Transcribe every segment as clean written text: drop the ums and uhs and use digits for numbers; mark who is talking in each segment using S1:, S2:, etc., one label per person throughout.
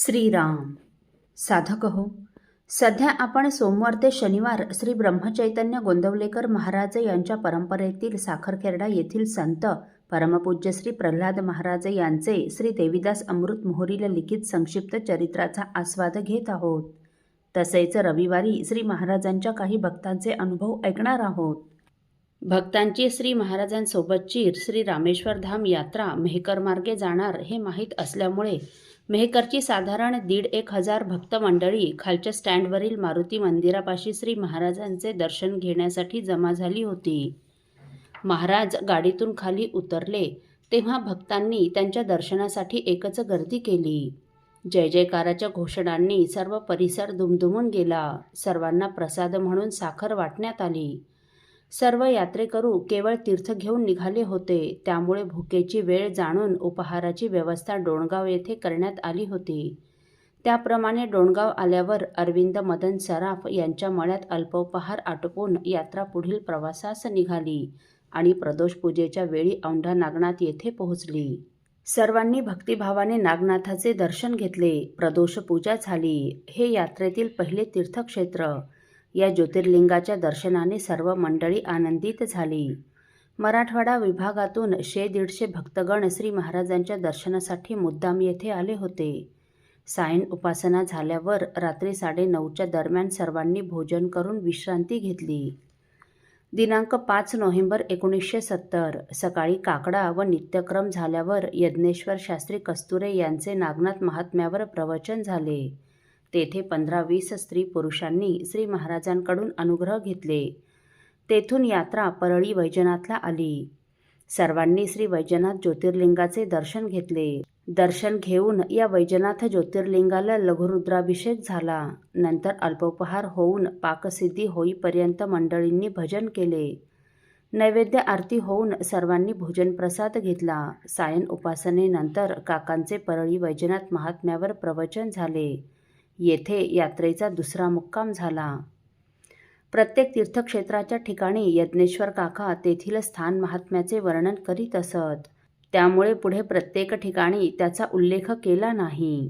S1: श्रीराम. साधक हो, सध्या आपण सोमवार ते शनिवार श्री ब्रह्मचैतन्य गोंदवलेकर महाराज यांच्या परंपरेतील साखरखेर्डा येथील संत परमपूज्य श्री प्रल्हाद महाराज यांचे श्री देवीदास अमृत मोहोरील लिखित संक्षिप्त चरित्राचा आस्वाद घेत आहोत. तसेच रविवारी श्री महाराजांच्या काही भक्तांचे अनुभव ऐकणार आहोत. भक्तांची श्री महाराजांसोबतची श्री रामेश्वर धाम यात्रा मेहकर मार्गे जाणार हे माहीत असल्यामुळे मेहकरची साधारण 1,500 भक्त मंडळी खालच्या स्टँडवरील मारुती मंदिरापाशी श्री महाराजांचे दर्शन घेण्यासाठी जमा झाली होती. महाराज गाडीतून खाली उतरले तेव्हा भक्तांनी त्यांच्या दर्शनासाठी एकच गर्दी केली. जय जयकाराच्या घोषणांनी सर्व परिसर दुमदुमून गेला. सर्वांना प्रसाद म्हणून साखर वाटण्यात आली. सर्व यात्रेकरू केवळ तीर्थ घेऊन निघाले होते, त्यामुळे भुकेची वेळ जाणून उपाहाराची व्यवस्था डोणगाव येथे करण्यात आली होती. त्याप्रमाणे डोणगाव आल्यावर अरविंद मदन सराफ यांच्या मळ्यात अल्पोपहार आटोपून यात्रा पुढील प्रवासास निघाली आणि प्रदोष पूजेच्या वेळी औंढा नागनाथ येथे पोहोचली. सर्वांनी भक्तिभावाने नागनाथाचे दर्शन घेतले. प्रदोष पूजा झाली. हे यात्रेतील पहिले तीर्थक्षेत्र. या ज्योतिर्लिंगाच्या दर्शनाने सर्व मंडळी आनंदित झाली. मराठवाडा विभागातून 100-150 भक्तगण श्री महाराजांच्या दर्शनासाठी मुद्दाम येथे आले होते. सायं उपासना झाल्यावर रात्री 9:30च्या दरम्यान सर्वांनी भोजन करून विश्रांती घेतली. दिनांक 5 नोव्हेंबर 1970 सकाळी काकडा व नित्यक्रम झाल्यावर यज्ञेश्वर शास्त्री कस्तुरे यांचे नागनाथ महात्म्यावर प्रवचन झाले. तेथे 15-20 स्त्री पुरुषांनी श्री महाराजांकडून अनुग्रह घेतले. तेथून यात्रा परळी वैजनाथला आली. सर्वांनी श्री वैजनाथ ज्योतिर्लिंगाचे दर्शन घेतले. दर्शन घेऊन या वैजनाथ ज्योतिर्लिंगाला लघुरुद्राभिषेक झाला. नंतर अल्पोपहार होऊन पाकसिद्धी होईपर्यंत मंडळींनी भजन केले. नैवेद्य आरती होऊन सर्वांनी भोजन प्रसाद घेतला. सायं उपासनेनंतर काकांचे परळी वैजनाथ महात्म्यावर प्रवचन झाले. येथे यात्रेचा दुसरा मुक्काम झाला. प्रत्येक तीर्थक्षेत्राच्या ठिकाणी यज्ञेश्वर काका तेथील स्थान महात्म्याचे वर्णन करीत असत, त्यामुळे पुढे प्रत्येक ठिकाणी त्याचा उल्लेख केला नाही.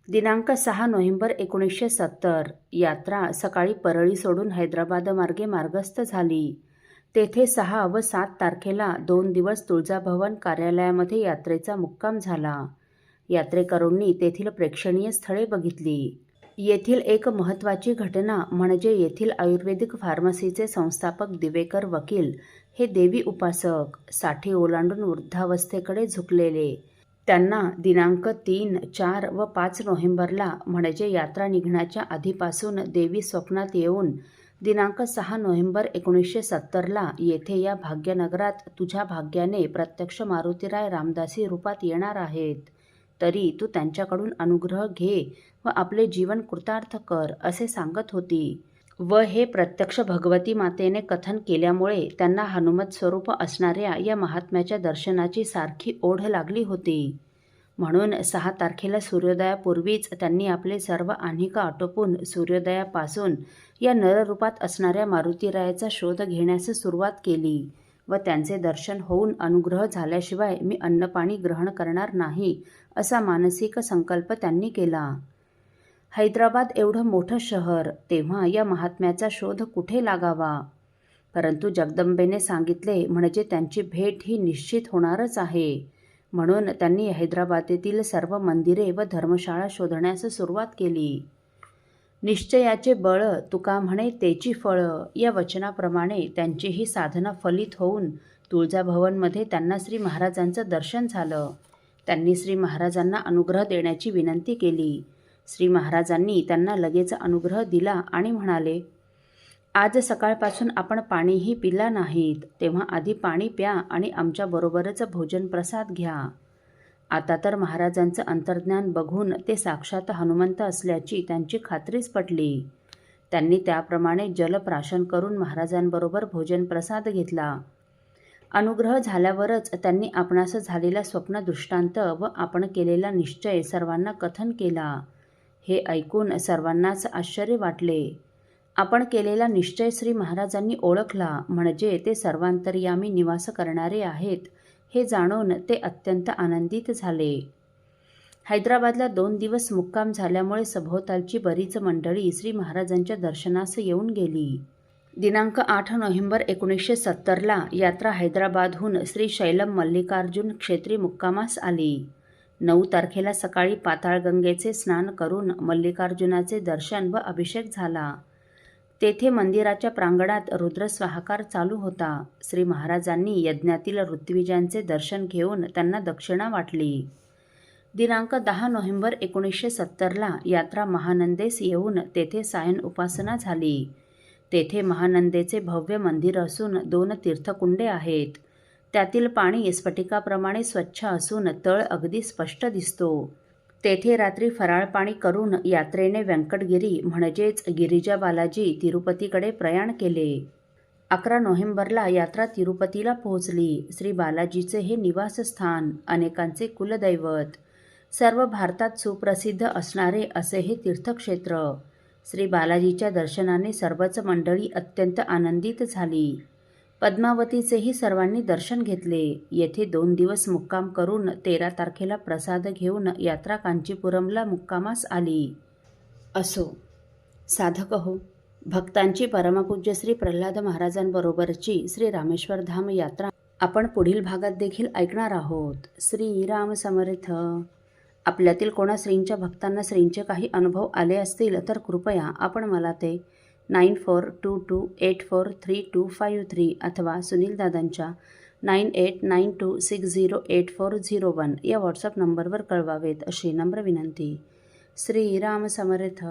S1: दिनांक 6 नोव्हेंबर 1970 यात्रा सकाळी परळी सोडून हैदराबाद मार्गे मार्गस्थ झाली. तेथे 6 व 7 तारखेला 2 दिवस तुळजाभवन कार्यालयामध्ये यात्रेचा मुक्काम झाला. यात्रेकरूंनी तेथील प्रेक्षणीय स्थळे बघितली. येथील एक महत्त्वाची घटना म्हणजे येथील आयुर्वेदिक फार्मसीचे संस्थापक दिवेकर वकील हे देवी उपासक, 60 ओलांडून वृद्धावस्थेकडे झुकलेले. त्यांना दिनांक 3, 4 व 5 नोव्हेंबरला म्हणजे यात्रा निघण्याच्या आधीपासून देवी स्वप्नात येऊन दिनांक 6 नोव्हेंबर 1970ला येथे या भाग्यनगरात तुझ्या भाग्याने प्रत्यक्ष मारुतीराय रामदासी रूपात येणार आहेत, तरी तू त्यांच्याकडून अनुग्रह घे व आपले जीवन कृतार्थ कर असे सांगत होती. व हे प्रत्यक्ष भगवती मातेने कथन केल्यामुळे त्यांना हनुमत स्वरूप असणाऱ्या या महात्म्याच्या दर्शनाची सारखी ओढ लागली होती. म्हणून 6 तारखेला सूर्योदयापूर्वीच त्यांनी आपले सर्व आह्निक आटोपून सूर्योदयापासून या नररूपात असणाऱ्या मारुतीरायाचा शोध घेण्यास सुरुवात केली व त्यांचे दर्शन होऊन अनुग्रह झाल्याशिवाय मी अन्नपाणी ग्रहण करणार नाही असा मानसिक संकल्प त्यांनी केला. हैदराबाद एवढं मोठं शहर, तेव्हा या महात्म्याचा शोध कुठे लागावा? परंतु जगदंबेने सांगितले म्हणजे त्यांची भेट ही निश्चित होणारच आहे. म्हणून त्यांनी हैदराबादेतील सर्व मंदिरे व धर्मशाळा शोधण्यास सुरुवात केली. निश्चयाचे बळ तुका म्हणे तेची फळं या वचनाप्रमाणे त्यांची ही साधना फलित होऊन तुळजाभवनमध्ये त्यांना श्री महाराजांचं दर्शन झालं. त्यांनी श्री महाराजांना अनुग्रह देण्याची विनंती केली. श्री महाराजांनी त्यांना लगेच अनुग्रह दिला आणि म्हणाले, आज सकाळपासून आपण पाणीही पिला नाहीत, तेव्हा आधी पाणी प्या आणि आमच्याबरोबरच भोजन प्रसाद घ्या. आता तर महाराजांचं अंतर्ज्ञान बघून ते साक्षात हनुमंत असल्याची त्यांची खात्रीच पटली. त्यांनी त्याप्रमाणे जलप्राशन करून महाराजांबरोबर भोजन प्रसाद घेतला. अनुग्रह झाल्यावरच त्यांनी आपणास झालेला स्वप्न दृष्टांत व आपण केलेला निश्चय सर्वांना कथन केला. हे ऐकून सर्वांनाच आश्चर्य वाटले. आपण केलेला निश्चय श्री महाराजांनी ओळखला म्हणजे ते सर्वांतर्यामी निवास करणारे आहेत हे जाणून ते अत्यंत आनंदित झाले. हैदराबादला 2 दिवस मुक्काम झाल्यामुळे सभोवतालची बरीच मंडळी श्री महाराजांच्या दर्शनास येऊन गेली. दिनांक 8 नोव्हेंबर 1970ला यात्रा हैदराबादहून श्री शैलम मल्लिकार्जुन क्षेत्री मुक्कामास आली. 9 तारखेला सकाळी पाताळगंगेचे स्नान करून मल्लिकार्जुनाचे दर्शन व अभिषेक झाला. तेथे मंदिराच्या प्रांगणात रुद्रस्वाहाकार चालू होता. श्री महाराजांनी यज्ञातील ऋत्विजांचे दर्शन घेऊन त्यांना दक्षिणा वाटली. दिनांक 10 नोव्हेंबर 1970ला यात्रा महानंदेस येऊन तेथे सायन उपासना झाली. तेथे महानंदेचे भव्य मंदिर असून 2 तीर्थकुंडे आहेत. त्यातील पाणी स्फटिकाप्रमाणे स्वच्छ असून तळ अगदी स्पष्ट दिसतो. तेथे रात्री फराळ पाणी करून यात्रेने व्यंकटगिरी म्हणजेच गिरिजा बालाजी तिरुपतीकडे प्रयाण केले. 11 नोव्हेंबरला यात्रा तिरुपतीला पोहोचली. श्री बालाजीचे हे निवासस्थान, अनेकांचे कुलदैवत, सर्व भारतात सुप्रसिद्ध असणारे असे हे तीर्थक्षेत्र. श्री बालाजीच्या दर्शनाने सर्वच मंडळी अत्यंत आनंदित झाली. पद्मावतीचेही सर्वांनी दर्शन घेतले. येथे 2 दिवस मुक्काम करून 13 तारखेला प्रसाद घेऊन यात्रा कांचीपुरमला मुक्कामास आली. असो साधक हो, भक्तांची परमपूज्य श्री प्रल्हाद महाराजांबरोबरची श्री रामेश्वर धाम यात्रा आपण पुढील भागात देखील ऐकणार आहोत. श्रीराम समर्थ. आपल्यातील कोणा श्रींच्या भक्तांना श्रींचे काही अनुभव आले असतील तर कृपया आपण मला ते 9422843253 अथवा सुनीलदादांच्या 9892608401 या व्हॉट्सअप नंबरवर कळवावेत अशी नम्र विनंती. श्रीराम समर्थ.